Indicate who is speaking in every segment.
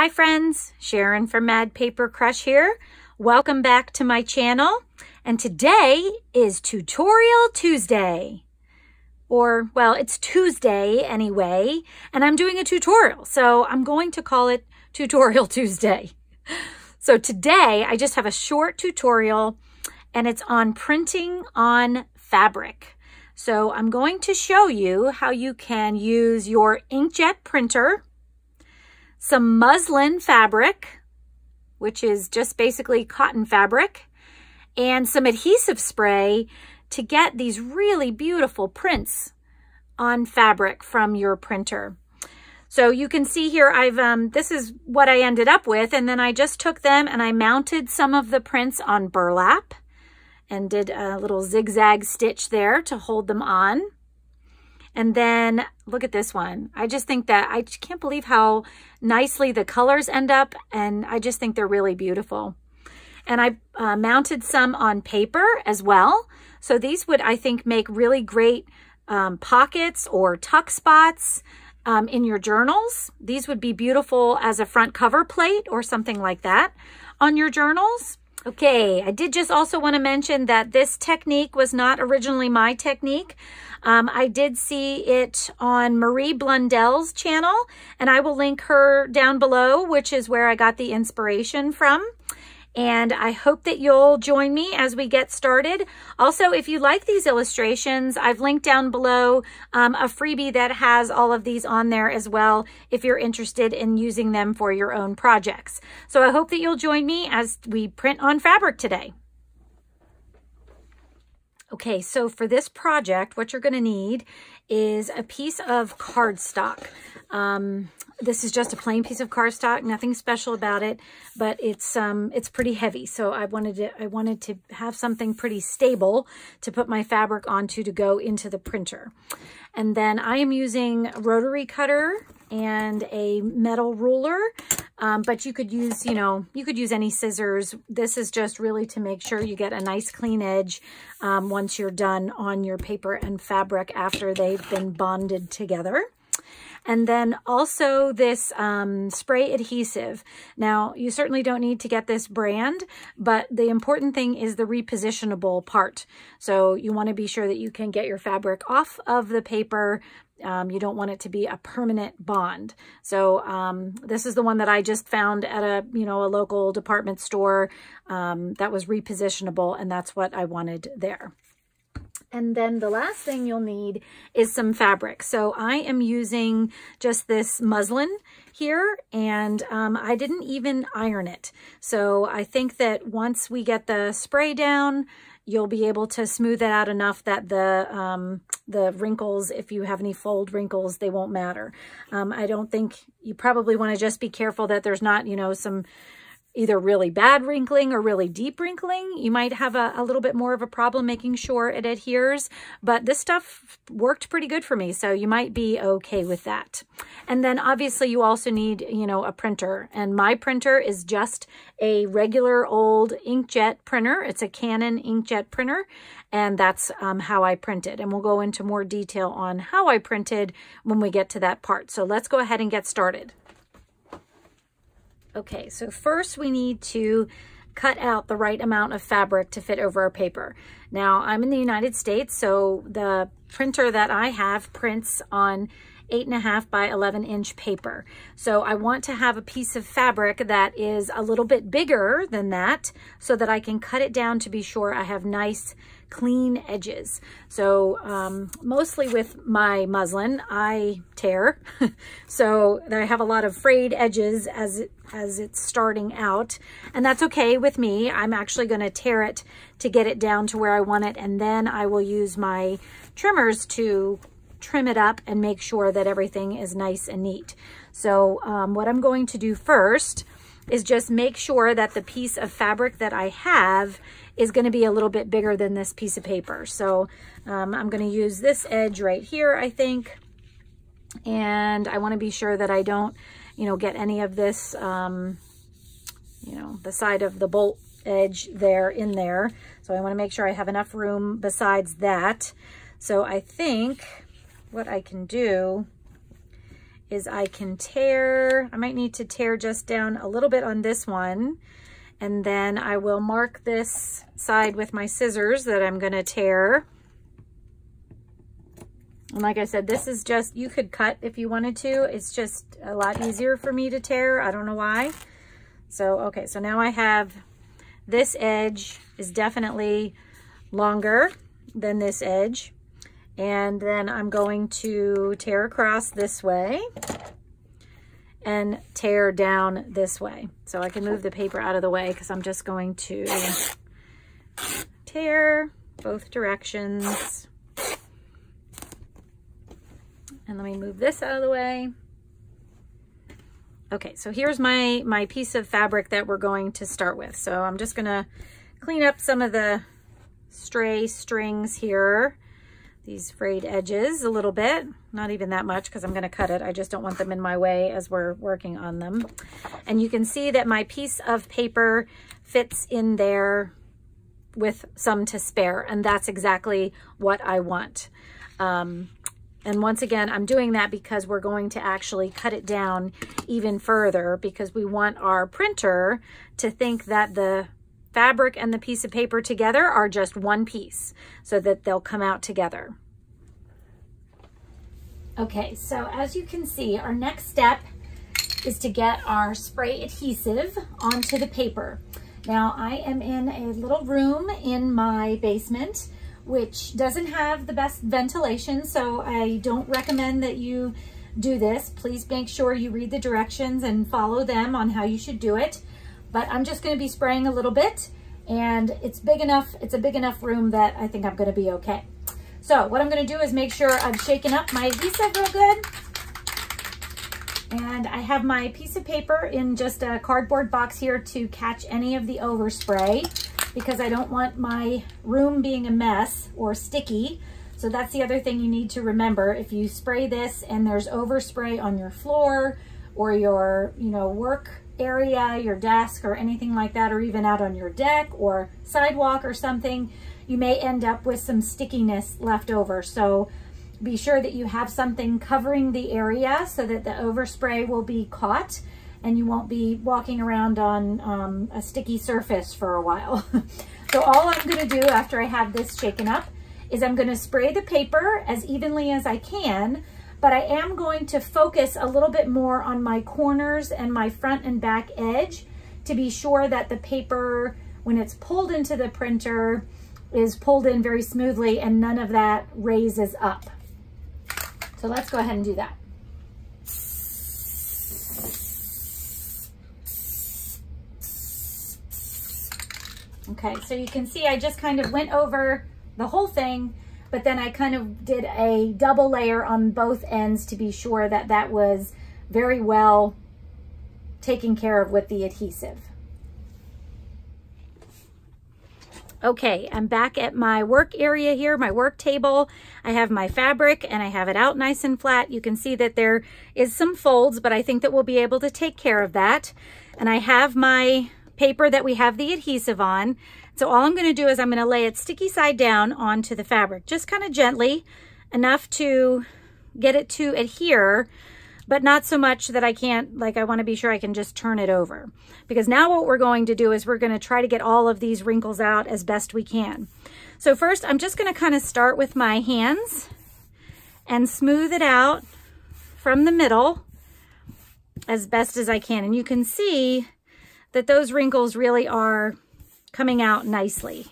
Speaker 1: Hi friends, Sharon from Mad Paper Crush here. Welcome back to my channel. And today is Tutorial Tuesday. Or, well, it's Tuesday anyway, and I'm doing a tutorial. So I'm going to call it Tutorial Tuesday. So today I just have a short tutorial and it's on printing on fabric. So I'm going to show you how you can use your inkjet printer, some muslin fabric, which is just basically cotton fabric, and some adhesive spray to get these really beautiful prints on fabric from your printer. So you can see here, this is what I ended up with, and then I just took them and I mounted some of the prints on burlap and did a little zigzag stitch there to hold them on. And then look at this one. I just think that I can't believe how nicely the colors end up, and I just think they're really beautiful. And I mounted some on paper as well. So these would, I think, make really great pockets or tuck spots in your journals. These would be beautiful as a front cover plate or something like that on your journals. Okay, I did just also want to mention that this technique was not originally my technique. I did see it on Marie Blundell's channel, and I will link her down below, which is where I got the inspiration from. And I hope that you'll join me as we get started. Also, if you like these illustrations, I've linked down below a freebie that has all of these on there as well, if you're interested in using them for your own projects. So I hope that you'll join me as we print on fabric today. Okay, so for this project, what you're going to need is a piece of cardstock. This is just a plain piece of cardstock, nothing special about it, but it's pretty heavy. So I wanted to have something pretty stable to put my fabric onto to go into the printer. And then I am using a rotary cutter and a metal ruler, but you could use, you could use any scissors. This is just really to make sure you get a nice clean edge once you're done on your paper and fabric after they've been bonded together. And then also this spray adhesive. Now, you certainly don't need to get this brand, but the important thing is the repositionable part. So you want to be sure that you can get your fabric off of the paper. You don't want it to be a permanent bond. So this is the one that I just found at a local department store that was repositionable, and that's what I wanted there. And then the last thing you'll need is some fabric. So I am using just this muslin here, and I didn't even iron it. So I think that once we get the spray down, you'll be able to smooth it out enough that the wrinkles, if you have any fold wrinkles, they won't matter. I don't think, you probably want to just be careful that there's not, some either really bad wrinkling or really deep wrinkling. You might have a little bit more of a problem making sure it adheres, but this stuff worked pretty good for me, so you might be okay with that. And then obviously you also need, a printer, and my printer is just a regular old inkjet printer. It's a Canon inkjet printer, and that's how I printed. And we'll go into more detail on how I printed when we get to that part. So let's go ahead and get started. Okay, so first we need to cut out the right amount of fabric to fit over our paper. Now, I'm in the United States, so the printer that I have prints on 8.5 by 11-inch paper. So I want to have a piece of fabric that is a little bit bigger than that so that I can cut it down to be sure I have nice clean edges. So mostly with my muslin, I tear. So I have a lot of frayed edges as it's starting out, and that's okay with me. I'm actually going to tear it to get it down to where I want it, and then I will use my trimmers to trim it up and make sure that everything is nice and neat. So what I'm going to do first is just make sure that the piece of fabric that I have is going to be a little bit bigger than this piece of paper. So I'm going to use this edge right here, I think, and I want to be sure that I don't, get any of this, the side of the bolt edge there in there. So I want to make sure I have enough room besides that. So I think what I can do is I can tear. I might need to tear just down a little bit on this one. And then I will mark this side with my scissors that I'm going to tear. And like I said, this is just, you could cut if you wanted to. It's just a lot easier for me to tear. I don't know why. So, okay, so now I have this edge is definitely longer than this edge. And then I'm going to tear across this way and tear down this way. So I can move the paper out of the way because I'm just going to tear both directions. And let me move this out of the way. Okay, so here's my piece of fabric that we're going to start with. So I'm just gonna clean up some of the stray strings here, these frayed edges a little bit, not even that much because I'm gonna cut it. I just don't want them in my way as we're working on them. And you can see that my piece of paper fits in there with some to spare, and that's exactly what I want. And once again, I'm doing that because we're going to actually cut it down even further because we want our printer to think that the fabric and the piece of paper together are just one piece so that they'll come out together. Okay, so as you can see, our next step is to get our spray adhesive onto the paper. Now, I am in a little room in my basement which doesn't have the best ventilation, so I don't recommend that you do this. Please make sure you read the directions and follow them on how you should do it. But I'm just going to be spraying a little bit, and it's big enough. It's a big enough room that I think I'm going to be okay. So what I'm going to do is make sure I've shaken up my adhesive real good. And I have my piece of paper in just a cardboard box here to catch any of the overspray, because I don't want my room being a mess or sticky. So that's the other thing you need to remember. If you spray this and there's overspray on your floor or your, work area, your desk or anything like that, or even out on your deck or sidewalk or something, you may end up with some stickiness left over. So be sure that you have something covering the area so that the overspray will be caught and you won't be walking around on a sticky surface for a while. So all I'm gonna do after I have this shaken up is I'm gonna spray the paper as evenly as I can, but I am going to focus a little bit more on my corners and my front and back edge to be sure that the paper, when it's pulled into the printer, is pulled in very smoothly and none of that raises up. So let's go ahead and do that. Okay, so you can see I just kind of went over the whole thing, but then I kind of did a double layer on both ends to be sure that that was very well taken care of with the adhesive. Okay, I'm back at my work area here, my work table. I have my fabric and I have it out nice and flat. You can see that there is some folds, but I think that we'll be able to take care of that. And I have my paper that we have the adhesive on. So all I'm going to do is I'm going to lay it sticky side down onto the fabric, just kind of gently, enough to get it to adhere, but not so much that I can't, I want to be sure I can just turn it over. Because now what we're going to do is we're going to try to get all of these wrinkles out as best we can. So first, I'm just going to kind of start with my hands and smooth it out from the middle as best as I can. And you can see that those wrinkles really are coming out nicely.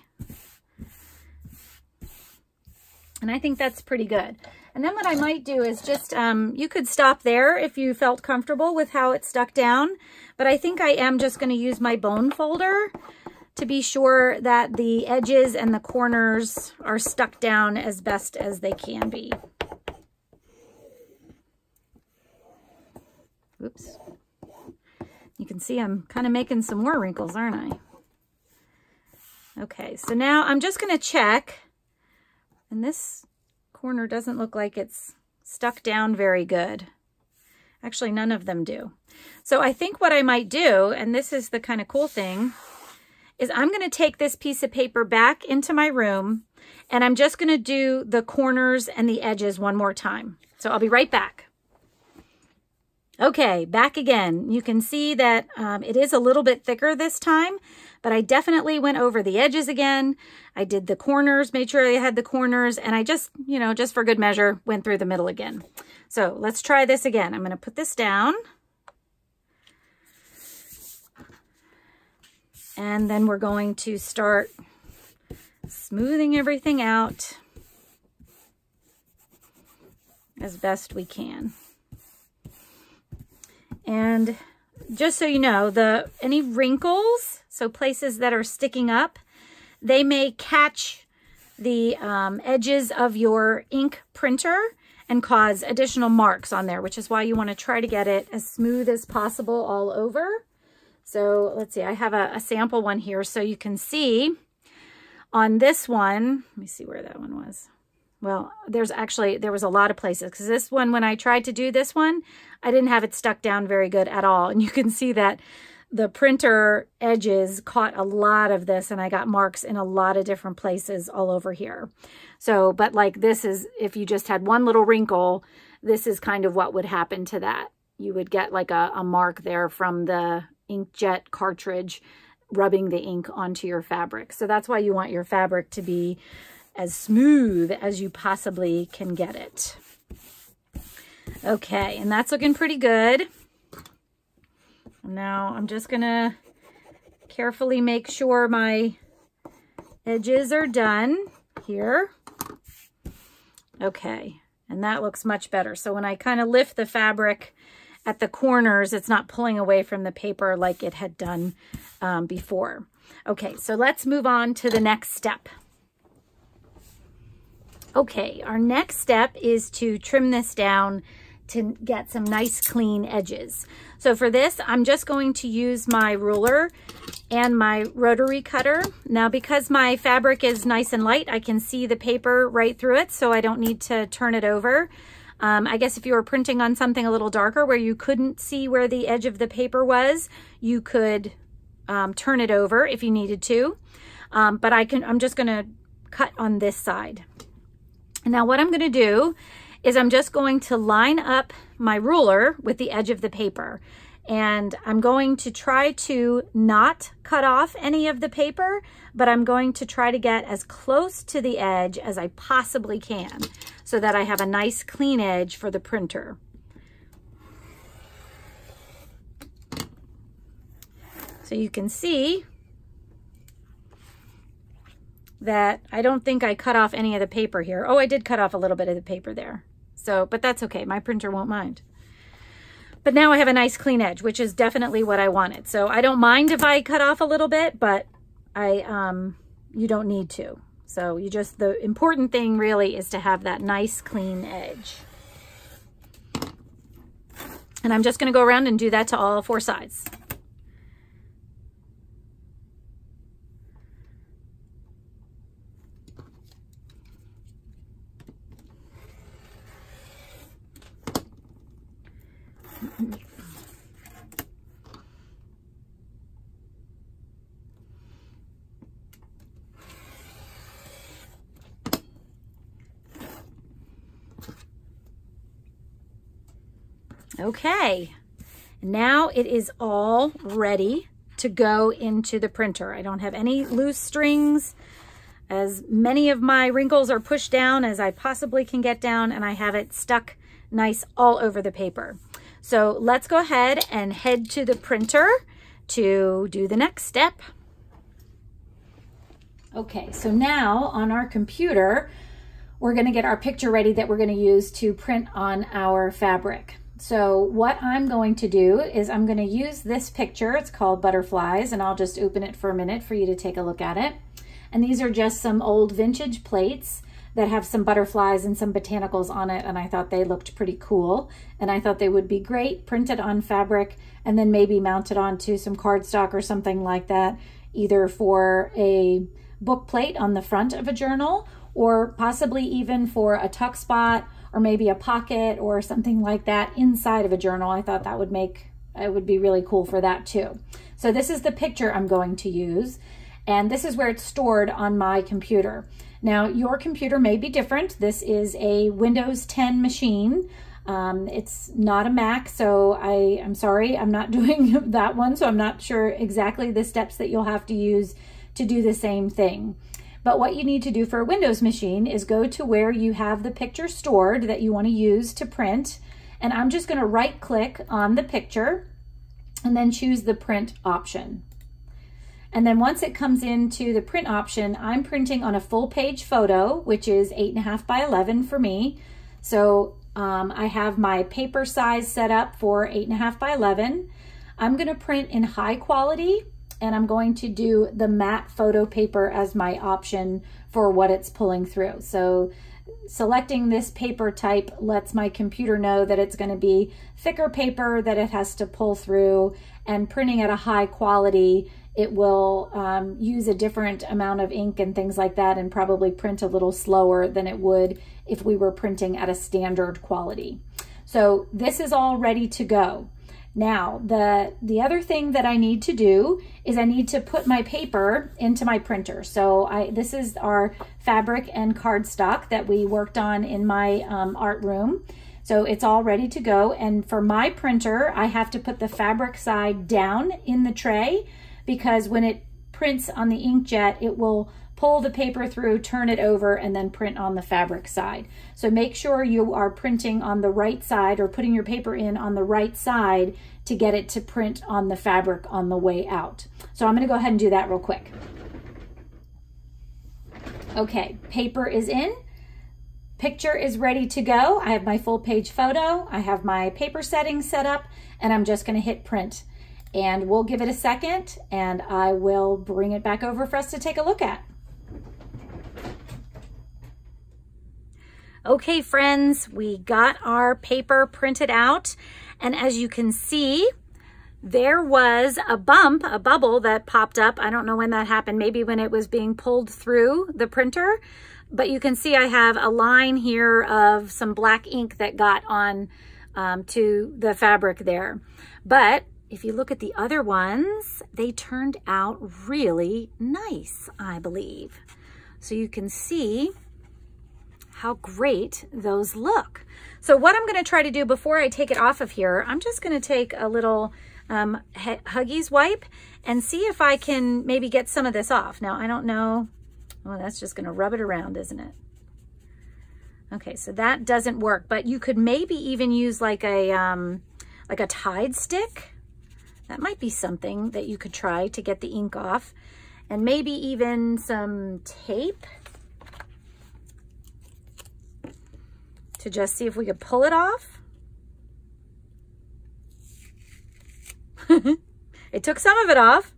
Speaker 1: And I think that's pretty good. And then what I might do is just, you could stop there if you felt comfortable with how it stuck down, but I think I am just going to use my bone folder to be sure that the edges and the corners are stuck down as best as they can be. Oops. You can see I'm kind of making some more wrinkles, aren't I? Okay, so now I'm just going to check, and this corner doesn't look like it's stuck down very good. Actually, none of them do. So I think what I might do, and this is the kind of cool thing, is I'm going to take this piece of paper back into my room, and I'm just going to do the corners and the edges one more time. So I'll be right back. Okay, back again. You can see that it is a little bit thicker this time, but I definitely went over the edges again. I did the corners, made sure I had the corners, and I just, you know, just for good measure, went through the middle again. So let's try this again. I'm going to put this down. And then we're going to start smoothing everything out as best we can. And just so you know, any wrinkles, so places that are sticking up, they may catch the edges of your ink printer and cause additional marks on there, which is why you want to try to get it as smooth as possible all over. So let's see, I have a sample one here so you can see on this one. Let me see where that one was. Well, there was a lot of places, because this one, when I tried to do this one, I didn't have it stuck down very good at all. And you can see that the printer edges caught a lot of this, and I got marks in a lot of different places all over here. So, but like this is, if you just had one little wrinkle, this is kind of what would happen to that. You would get like a mark there from the inkjet cartridge rubbing the ink onto your fabric. So that's why you want your fabric to be as smooth as you possibly can get it. Okay, and that's looking pretty good. Now I'm just gonna carefully make sure my edges are done here. Okay, and that looks much better. So when I kind of lift the fabric at the corners, it's not pulling away from the paper like it had done before. Okay, so let's move on to the next step. Okay, our next step is to trim this down to get some nice clean edges. So for this, I'm just going to use my ruler and my rotary cutter. Now, because my fabric is nice and light, I can see the paper right through it, so I don't need to turn it over. I guess if you were printing on something a little darker where you couldn't see where the edge of the paper was, you could turn it over if you needed to. But I'm just gonna cut on this side. Now what I'm gonna do is I'm just going to line up my ruler with the edge of the paper. And I'm going to try to not cut off any of the paper, but I'm going to try to get as close to the edge as I possibly can so that I have a nice clean edge for the printer. So you can see that I don't think I cut off any of the paper here. Oh, I did cut off a little bit of the paper there. So, but that's okay. My printer won't mind. But now I have a nice clean edge, which is definitely what I wanted. So I don't mind if I cut off a little bit, but you don't need to. So the important thing really is to have that nice clean edge. And I'm just going to go around and do that to all four sides. Okay, now it is all ready to go into the printer. I don't have any loose strings. As many of my wrinkles are pushed down as I possibly can get down, and I have it stuck nice all over the paper. So let's go ahead and head to the printer to do the next step. Okay, so now on our computer, we're going to get our picture ready that we're going to use to print on our fabric. So what I'm going to do is I'm going to use this picture. It's called Butterflies, and I'll just open it for a minute for you to take a look at it. And these are just some old vintage plates that have some butterflies and some botanicals on it, and I thought they looked pretty cool. And I thought they would be great printed on fabric and then maybe mounted onto some cardstock or something like that, either for a book plate on the front of a journal or possibly even for a tuck spot or maybe a pocket or something like that inside of a journal. I thought that would be really cool for that too. So this is the picture I'm going to use, and this is where it's stored on my computer. Now your computer may be different. This is a Windows 10 machine, It's not a Mac, so I'm sorry, I'm not doing that one, so I'm not sure exactly the steps that you'll have to use to do the same thing. But what you need to do for a Windows machine is go to where you have the picture stored that you want to use to print, and I'm just going to right click on the picture and then choose the print option. And then once it comes into the print option, I'm printing on a full page photo, which is 8.5 by 11 for me. So I have my paper size set up for 8.5 by 11. I'm going to print in high quality, and I'm going to do the matte photo paper as my option for what it's pulling through. So selecting this paper type lets my computer know that it's going to be thicker paper that it has to pull through, and printing at a high quality, it will use a different amount of ink and things like that, and probably print a little slower than it would if we were printing at a standard quality. So this is all ready to go. Now, the other thing that I need to do is I need to put my paper into my printer. So this is our fabric and cardstock that we worked on in my art room. So it's all ready to go. And for my printer, I have to put the fabric side down in the tray, because when it prints on the inkjet, it will pull the paper through, turn it over, and then print on the fabric side. So make sure you are printing on the right side, or putting your paper in on the right side to get it to print on the fabric on the way out. So I'm gonna go ahead and do that real quick. Okay, paper is in, picture is ready to go. I have my full page photo, I have my paper settings set up, and I'm just gonna hit print. And we'll give it a second, and I will bring it back over for us to take a look at. Okay, friends, we got our paper printed out, and as you can see, there was a bubble that popped up. I don't know when that happened, maybe when it was being pulled through the printer, but you can see I have a line here of some black ink that got on to the fabric there. But if you look at the other ones, they turned out really nice, I believe. So you can see how great those look. So what I'm gonna try to do before I take it off of here, I'm just gonna take a little Huggies wipe and see if I can maybe get some of this off. Now, I don't know, well, that's just gonna rub it around, isn't it? Okay, so that doesn't work, but you could maybe even use like a Tide stick. That might be something that you could try to get the ink off, and maybe even some tape to just see if we could pull it off. It took some of it off.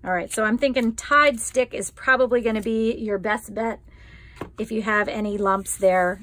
Speaker 1: All right, so I'm thinking Tide stick is probably going to be your best bet if you have any lumps there.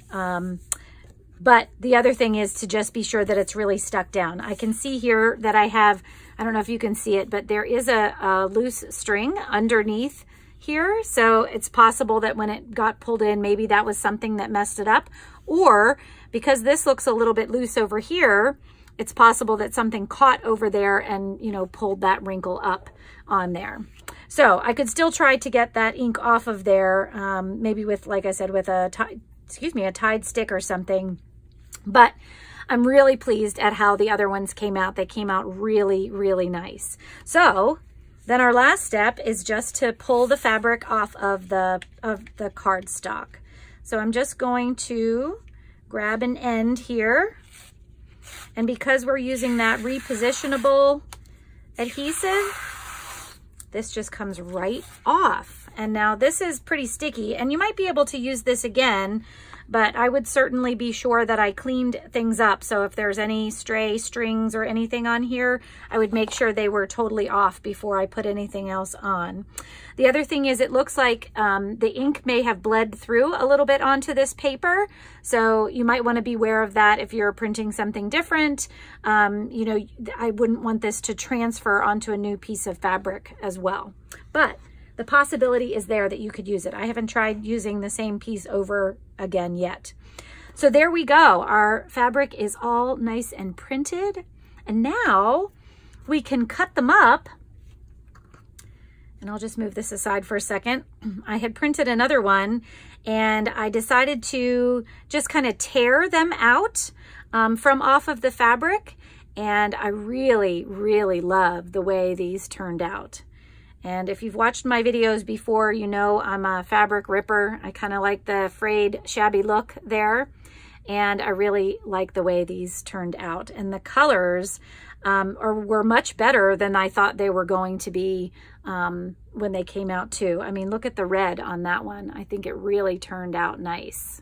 Speaker 1: But the other thing is to just be sure that it's really stuck down. I can see here that I have, I don't know if you can see it, but there is a loose string underneath here. So it's possible that when it got pulled in, maybe that was something that messed it up. Or because this looks a little bit loose over here, it's possible that something caught over there and, you know, pulled that wrinkle up on there. So I could still try to get that ink off of there, maybe with, like I said, with a Tide stick or something. But I'm really pleased at how the other ones came out. They came out really, really nice. So then our last step is just to pull the fabric off of the cardstock. So I'm just going to grab an end here. And because we're using that repositionable adhesive, this just comes right off. And now this is pretty sticky, and you might be able to use this again, but I would certainly be sure that I cleaned things up. So if there's any stray strings or anything on here, I would make sure they were totally off before I put anything else on. The other thing is it looks like the ink may have bled through a little bit onto this paper. So you might want to be aware of that if you're printing something different. You know, I wouldn't want this to transfer onto a new piece of fabric as well. But the possibility is there that you could use it. I haven't tried using the same piece over again yet. So there we go. Our fabric is all nice and printed. And now we can cut them up. And I'll just move this aside for a second. I had printed another one and I decided to just kind of tear them out from off of the fabric. And I really, really love the way these turned out. And if you've watched my videos before, you know I'm a fabric ripper. I kind of like the frayed, shabby look there. And I really like the way these turned out. And the colors were much better than I thought they were going to be when they came out too. I mean, look at the red on that one. I think it really turned out nice.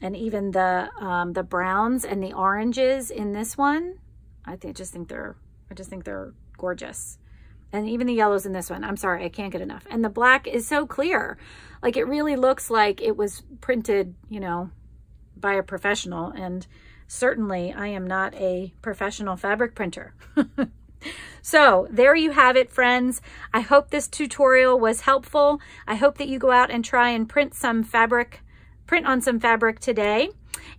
Speaker 1: And even the browns and the oranges in this one, I just think they're gorgeous. And even the yellows in this one, I'm sorry, I can't get enough. And the black is so clear. Like it really looks like it was printed, you know, by a professional. And certainly I am not a professional fabric printer. So there you have it, friends. I hope this tutorial was helpful. I hope that you go out and try and print on some fabric today.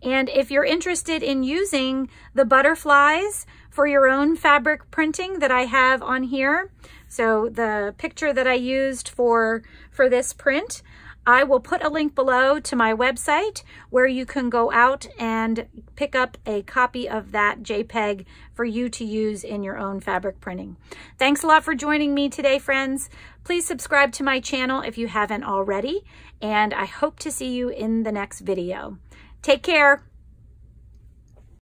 Speaker 1: And if you're interested in using the butterflies for your own fabric printing that I have on here, so the picture that I used for this print, I will put a link below to my website where you can go out and pick up a copy of that JPEG for you to use in your own fabric printing. Thanks a lot for joining me today, friends. Please subscribe to my channel if you haven't already, and I hope to see you in the next video. Take care.